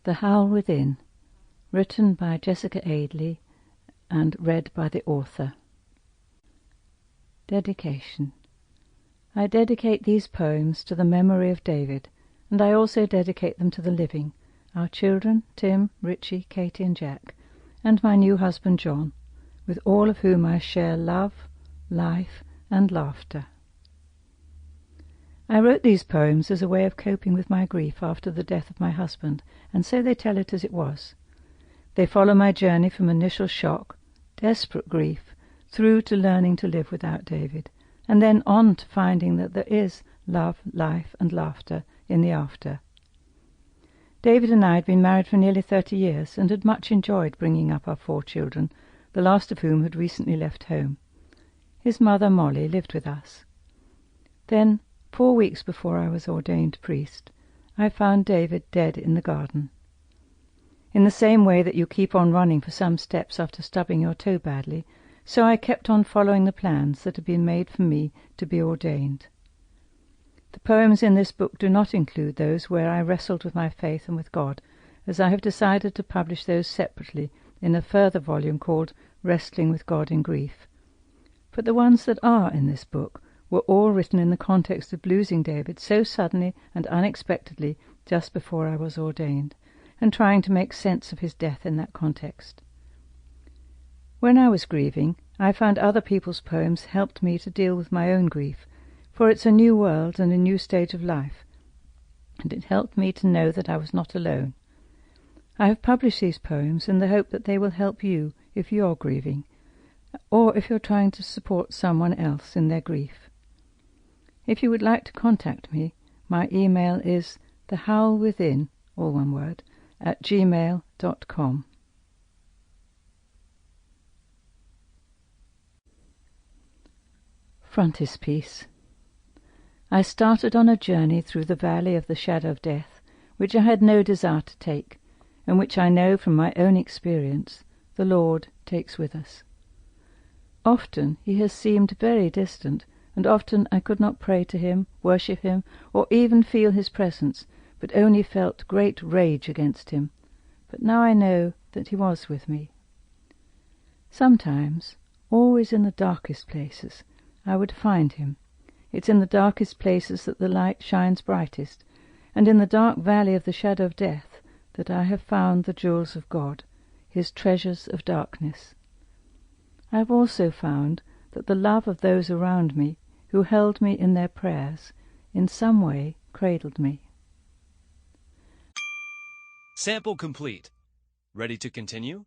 The Howl Within, written by Jessica Aidley and read by the author. Dedication. I dedicate these poems to the memory of David, and I also dedicate them to the living, our children, Tim, Richie, Katie and Jack, and my new husband John, with all of whom I share love, life and laughter. I wrote these poems as a way of coping with my grief after the death of my husband, and so they tell it as it was. They follow my journey from initial shock, desperate grief, through to learning to live without David, and then on to finding that there is love, life and laughter in the after. David and I had been married for nearly 30 years and had much enjoyed bringing up our 4 children, the last of whom had recently left home. His mother, Molly, lived with us. Then, 4 weeks before I was ordained priest, I found David dead in the garden. In the same way that you keep on running for some steps after stubbing your toe badly, so I kept on following the plans that had been made for me to be ordained. The poems in this book do not include those where I wrestled with my faith and with God, as I have decided to publish those separately in a further volume called Wrestling with God in Grief. But the ones that are in this book were all written in the context of losing David so suddenly and unexpectedly just before I was ordained, and trying to make sense of his death in that context. When I was grieving, I found other people's poems helped me to deal with my own grief, for it's a new world and a new stage of life, and it helped me to know that I was not alone. I have published these poems in the hope that they will help you if you're grieving, or if you're trying to support someone else in their grief. If you would like to contact me, my email is thehowlwithin, all one word, @gmail.com. Frontispiece. I started on a journey through the valley of the shadow of death, which I had no desire to take, and which I know from my own experience the Lord takes with us. Often he has seemed very distant, and often I could not pray to him, worship him, or even feel his presence, but only felt great rage against him. But now I know that he was with me. Sometimes, always in the darkest places, I would find him. It's in the darkest places that the light shines brightest, and in the dark valley of the shadow of death that I have found the jewels of God, his treasures of darkness. I have also found that the love of those around me, who held me in their prayers, in some way cradled me. Sample complete. Ready to continue?